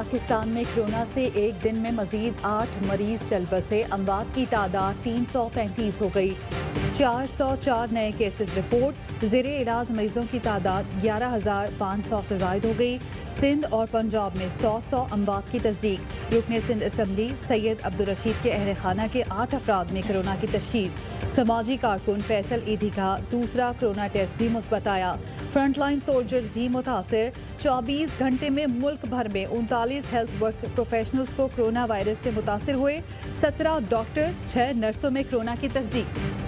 पाकिस्तान में कोरोना से एक दिन में मजीद 8 मरीज चल बसे। अमवात की तादाद 335 हो गई। 404 नए केसेस रिपोर्ट। ज़ेरे इलाज मरीजों की तादाद 11,500 से जायद हो गई। सिंध और पंजाब में 100 अमवात की तस्दीक। रुकने सिंध असम्बली सैयद अब्दुल रशीद के अहल खाना के 8 अफराद में कोरोना की तशखीस। समाजी कारकुन फैसल ईदी का दूसरा कोरोना टेस्ट भी मुस्बत आया। फ्रंटलाइन सोल्जर्स भी मुतासिर। 24 घंटे में मुल्क भर में 39 हेल्थ वर्क प्रोफेशनल्स को कोरोना वायरस से मुतासिर हुए। 17 डॉक्टर्स 6 नर्सों में कोरोना की तस्दीक।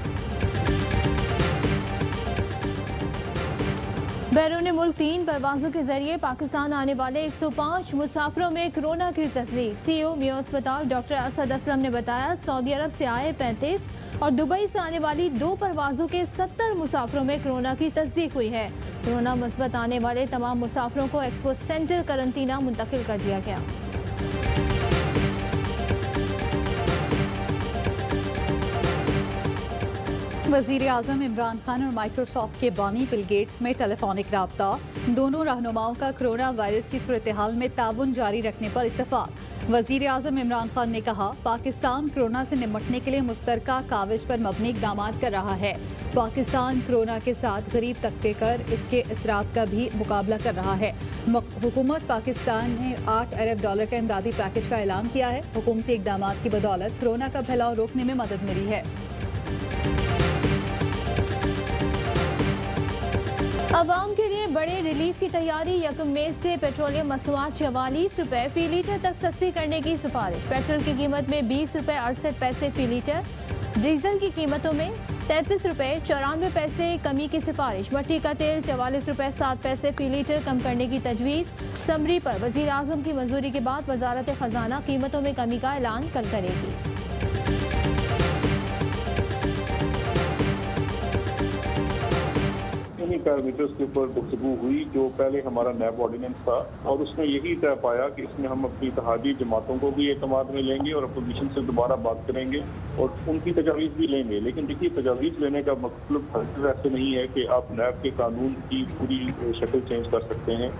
बैरून मुल्क 3 परवाजों के जरिए पाकिस्तान आने वाले 105 मुसाफिरों में कोरोना की तस्दीक। CEO मियो अस्पताल डॉक्टर असद असलम ने बताया, सऊदी अरब से आए 35 और दुबई से आने वाली 2 परवाजों के 70 मुसाफिरों में कोरोना की तस्दीक हुई है। कोरोना मुस्बत आने वाले तमाम मुसाफिरों को एक्सपो सेंटर करंतना मुंतकिल कर दिया गया। वज़ीर आज़म इमरान खान और माइक्रोसॉफ्ट के बानी बिल गेट्स में टेलीफोनिक राब्ता। दोनों रहनुमाओं का कोरोना वायरस की सूरत हाल में ताउन जारी रखने पर इत्तफाक। वज़ीर आज़म इमरान खान ने कहा, पाकिस्तान कोरोना से निपटने के लिए मुश्तरका काविश पर मबनी इक़दाम कर रहा है। पाकिस्तान कोरोना के साथ गरीब तबके कर इसके असरात का भी मुकाबला कर रहा है। हुकूमत पाकिस्तान ने $8 अरब का इमदादी पैकेज का ऐलान किया है। हुकूमती इक़दाम की बदौलत कोरोना का फैलाव रोकने में मदद मिली है। अवाम के लिए बड़े रिलीफ की तैयारी। 1 मई से पेट्रोलियम मसनूआत 44 रुपए फी लीटर तक सस्ती करने की सिफारिश। पेट्रोल की कीमत में 20 रुपए 68 पैसे फी लीटर, डीजल की कीमतों में 33 रुपए 94 पैसे कमी की सिफारिश। मट्टी का तेल 44 रुपए 7 पैसे फी लीटर कम करने की तजवीज़। समरी पर वज़ीर आज़म की मंजूरी के बाद वजारत खजाना कीमतों में कमी का ऐलान कल करेगी। पैरामीटर्स के ऊपर गुफ्तगू हुई जो पहले हमारा नैब ऑर्डिनेंस था, और उसने यही तय पाया कि इसमें हम अपनी इत्तेहादी जमातों को भी एतमाद में लेंगे और अपोजिशन से दोबारा बात करेंगे और उनकी तजावीज़ भी लेंगे। लेकिन देखिए, तजावीज़ लेने का मतलब ऐसे नहीं है कि आप नैब के कानून की पूरी शक्ल चेंज कर सकते हैं।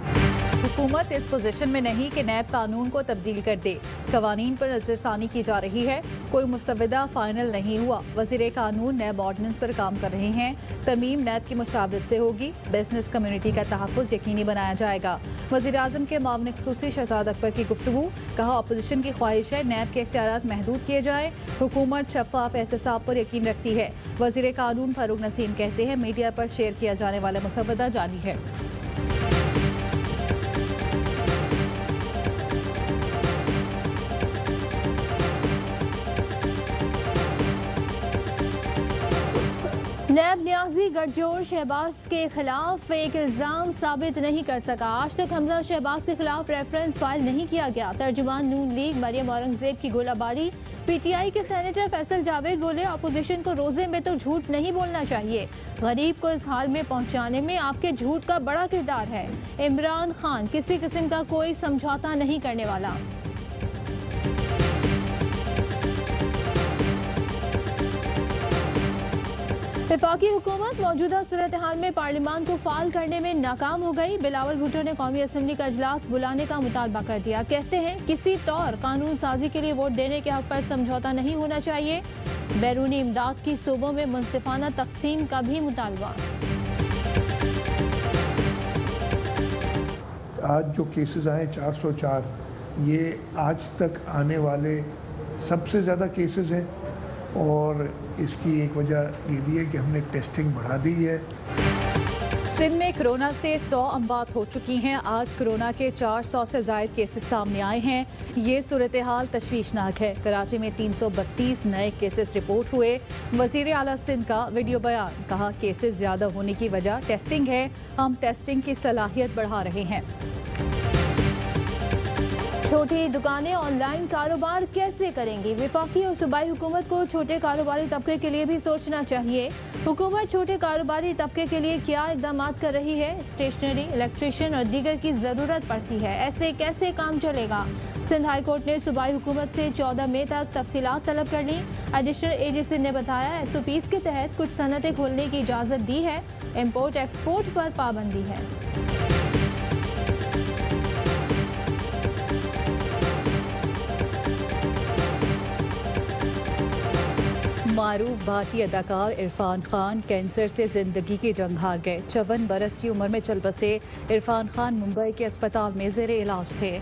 हुकूमत इस पोजीशन में नहीं कि नैब कानून को तब्दील कर दे। कवानीन पर नजरसानी की जा रही है। कोई मुस्तविदा फाइनल नहीं हुआ। वज़ीर कानून नैब ऑर्डिनेंस पर काम कर रहे हैं। तरमीम नैब की मुशावरत से होगी। बिजनेस कम्युनिटी का तहफ़्फ़ुज़ यकीनी बनाया जाएगा। वज़ीर आज़म के मामले ख़ुसूसी शहजाद अकबर की गुफ्तगू। कहा, अपोजिशन की ख्वाहिश है नैब के इख्तियारात महदूद किए जाएँ। हुकूमत शफ़ाफ़ एहतसाब पर यकीन रखती है। वज़ीर कानून फारूक नसीम कहते हैं, मीडिया पर शेयर किया जाने वाला मुसव्वदा जारी है। नैब न्याजी गठजोड़ शहबाज के खिलाफ एक इल्जाम साबित नहीं कर सका। आज तक हमजा शहबाज के खिलाफ रेफरेंस फाइल नहीं किया गया। तर्जुमान नून लीग मरियम औरंगजेब की गोलाबारी। PTI के सेनेटर फैसल जावेद बोले, अपोजिशन को रोजे में तो झूठ नहीं बोलना चाहिए। गरीब को इस हाल में पहुंचाने में आपके झूठ का बड़ा किरदार है। इमरान खान किसी किस्म का कोई समझौता नहीं करने वाला। वफाकी हुकूमत मौजूदा सूरत हाल में पार्लियामान को फाल करने में नाकाम हो गई। बिलावल भुट्टो ने कौमी असम्बली का इजलास बुलाने का मुतालबा कर दिया। कहते हैं, किसी तौर कानून साजी के लिए वोट देने के हक पर समझौता नहीं होना चाहिए। बैरूनी इमदाद की सूबों में मुनसिफाना तकसीम का भी मुतालबा। आज जो केसेस आए 404, ये आज तक आने वाले सबसे ज़्यादा केसेस हैं और इसकी एक वजह ये भी है कि हमने टेस्टिंग बढ़ा दी है। सिंध में कोरोना से 100 अमवात हो चुकी हैं। आज कोरोना के 400 से ज़ायद केसेस सामने आए हैं। ये सूरत हाल तशवीशनाक है। कराची में 332 नए केसेस रिपोर्ट हुए। वज़ीर आला सिंध का वीडियो बयान। कहा, केसेस ज़्यादा होने की वजह टेस्टिंग है। हम टेस्टिंग की सलाहियत बढ़ा रहे हैं। छोटी दुकानें ऑनलाइन कारोबार कैसे करेंगी? वफाकी और सूबाई हुकूमत को छोटे कारोबारी तबके के लिए भी सोचना चाहिए। हुकूमत छोटे कारोबारी तबके के लिए क्या इकदाम कर रही है? स्टेशनरी, इलेक्ट्रिशियन और दीगर की ज़रूरत पड़ती है। ऐसे कैसे काम चलेगा? सिंध हाई कोर्ट ने सूबाई हुकूमत से 14 मई तक तफसीलात तलब कर ली। एडिशनल AG सिंध ने बताया, SOPs के तहत कुछ सनतें खोलने की इजाज़त दी है। इम्पोर्ट एक्सपोर्ट पर पाबंदी है। मारूफ भारतीय अदाकार इरफान खान कैंसर से जिंदगी की जंग हार गए। 54 बरस की उम्र में चल बसे इरफान खान मुंबई के अस्पताल में जेरे इलाज थे।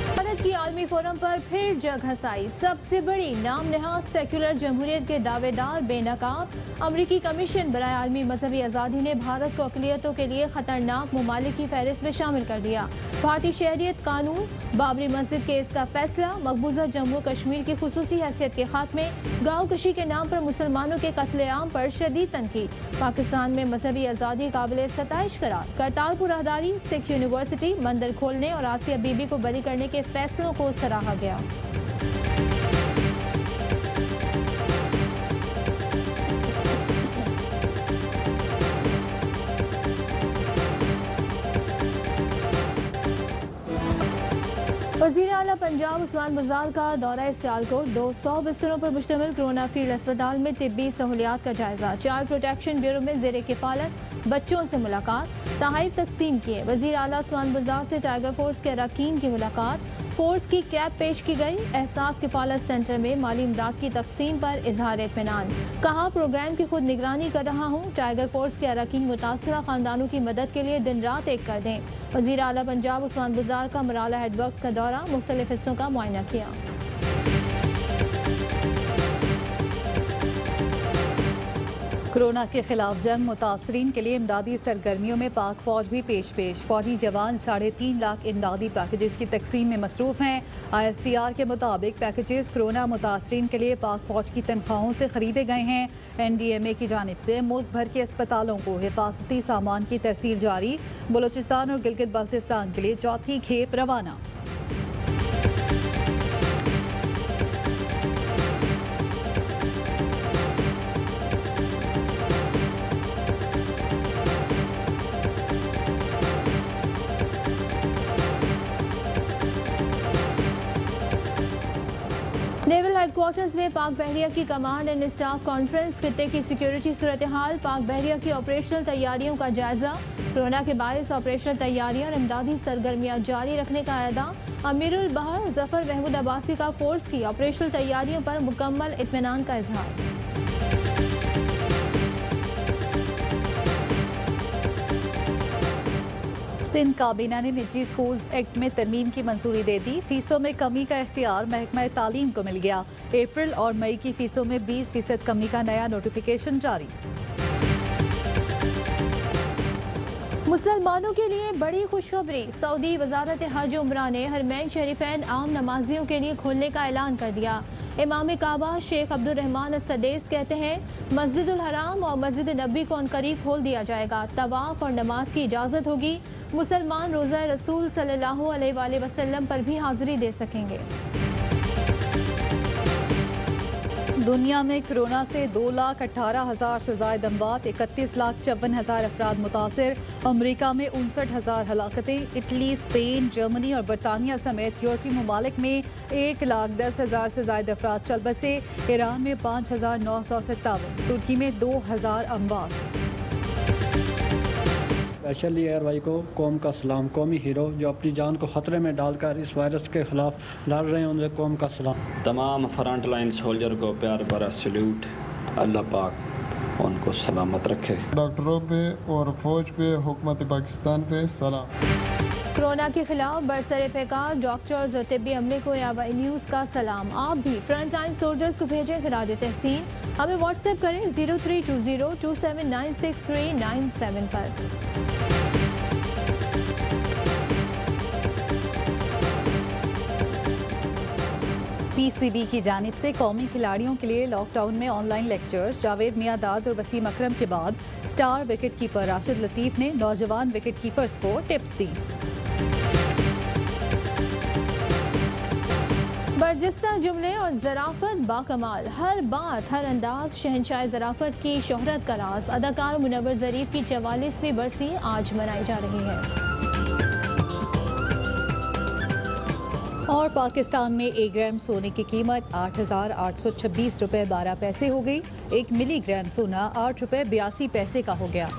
भारत की आलमी फोरम पर फिर जग हसाई। सबसे बड़ी नाम नहाज सेक्युलर जमहूरियत के दावेदार बेनकाब अमरीकी कमीशन बराए आलमी मजहबी आज़ादी ने भारत को अक़लियतों के लिए खतरनाक ममालिक की फहरिस्त में शामिल कर दिया। भारतीय शहरियत कानून, बाबरी मस्जिद केस का फैसला, मकबूजा जम्मू कश्मीर की खुसूसी हैसियत के खात्मे, गाँव कशी के नाम पर मुसलमानों के कत्लेआम पर शदीद तनकीद, पाकिस्तान में मजहबी आज़ादी काबिल सताइश करार, करतारपुर राहदारी, सिख यूनिवर्सिटी, मंदिर खोलने और आसिया बीबी को बरी करने के फैसलों को सराहा गया। वज़ीर आला पंजाब उस्मान बुज़दार का दौरा सियालकोट। 200 बिस्तरों पर मुश्तमिल कोरोना फील्ड अस्पताल में तिब्बी सहूलियात का जायजा। चाइल्ड प्रोटेक्शन ब्यूरो में ज़ेरे किफ़ालत बच्चों से मुलाकात, तहाइफ तकसीम किए। वज़ीर आला उस्मान बुज़दार से टाइगर फोर्स के अरकान की मुलाकात, फोर्स की कैप पेश की गई। एहसास किफ़ालत सेंटर में माली इमदाद की तकसीम पर इजहार इत्मीनान। कहा, प्रोग्राम की खुद निगरानी कर रहा हूँ। टाइगर फोर्स के अरकान मुतासरा खानदानों की मदद के लिए दिन रात एक कर दें। वज़ीर आला पंजाब उस्मान बुज़दार का मराला हेडवर्क्स का दौरा, मुख्तलिफ हिस्सों का मुआयना किया। कोरोना के खिलाफ जंग मुतासरीन के लिए इमदादी सरगर्मियों में पाक फौज भी पेश। फौजी जवान 3.5 लाख इमदादी पैकेजेस की तकसीम में मसरूफ हैं। ISPR के मुताबिक पैकेजेस कोरोना मुतासरीन के लिए पाक फौज की तनख्वाहों से खरीदे गए हैं। NDMA की जानिब से मुल्क भर के अस्पतालों को हिफाजती सामान की तरसील जारी। बलोचिस्तान और गिलगित बल्तिस्तान के लिए चौथी खेप रवाना। नेवल हेडक्वार्टर्स में पाक बहरिया की कमांड एंड स्टाफ कॉन्फ्रेंस, खित्ते की सिक्योरिटी सूरत हाल, पाक बहरिया की ऑपरेशनल तैयारियों का जायजा। कोरोना के बायस ऑपरेशनल तैयारियां और इमदादी सरगर्मियां जारी रखने का अहदा। अमीरुल बहर जफर महमूद अब्बासी का फोर्स की ऑपरेशनल तैयारियों पर मुकम्मल इत्मीनान का इजहार। सिंध काबीना ने निजी स्कूल्स एक्ट में तरमीम की मंजूरी दे दी। फीसों में कमी का इख्तियार महकमा तालीम को मिल गया। अप्रैल और मई की फीसों में 20% कमी का नया नोटिफिकेशन जारी। मुसलमानों के लिए बड़ी खुशखबरी। सऊदी वजारत हज उम्रा ने हरमैन शरीफैन आम नमाजियों के लिए खोलने का ऐलान कर दिया। इमाम काबा शेख अब्दुल रहमान सदेस कहते हैं, मस्जिदुल हराम और मस्जिद नबी को अनकरीब खोल दिया जाएगा। तवाफ और नमाज की इजाज़त होगी। मुसलमान रोज़ा रसूल सल्लल्लाहु अलैहि वसल्लम पर भी हाजिरी दे सकेंगे। दुनिया में कोरोना से 2,18,000 से ज़ायद अमवात, 31,54,000 अफराद मुतासिर। अमरीका में 59,000 हलाकतें। इटली, स्पेन, जर्मनी और बरतानिया समेत यूरोपीय ममालिक में 1,10,000 से ज़ायद अफराद चल बसे। ईरान में 5,957, तुर्की में 2,000 अमवात। स्पेशल एयरवाई को कौम का सलाम। कौमी हीरो जो अपनी जान को खतरे में डालकर इस वायरस के खिलाफ लड़ रहे हैं, उन्हें कौम का सलाम। तमाम फ्रंट लाइन सोल्जर को प्यार भरा सल्यूट। अल्लाह पाक उनको सलामत रखे। डॉक्टरों पे और फौज पे, हुकूमत पाकिस्तान पे सलाम। कोरोना के खिलाफ बरसरे पैकार डॉक्टर्स और तिब्बी अमले को यावाई न्यूज़ का सलाम। आप भी फ्रंट लाइन सोल्जर्स को भेजें खिराज तहसीन। हमें व्हाट्सएप करें 032027963997 पर। PCB की जानिब से कौमी खिलाड़ियों के लिए लॉकडाउन में ऑनलाइन लेक्चर्स। जावेद मियादाद और वसीम अकरम के बाद स्टार विकेट कीपर राशिद लतीफ़ ने नौजवान विकेट कीपर्स को टिप्स दी। बर्जस्ता जुमले और ज़राफ़त बाकमाल। हर बात, हर अंदाज शहंशाह ज़राफ़त की शोहरत का राज। अदाकार मुनव्वर ज़रीफ की 44वीं बरसी आज मनाई जा रही है। और पाकिस्तान में 1 ग्राम सोने की कीमत 8,826 रुपये 12 पैसे हो गई। 1 मिलीग्राम सोना 8 रुपये 82 पैसे का हो गया।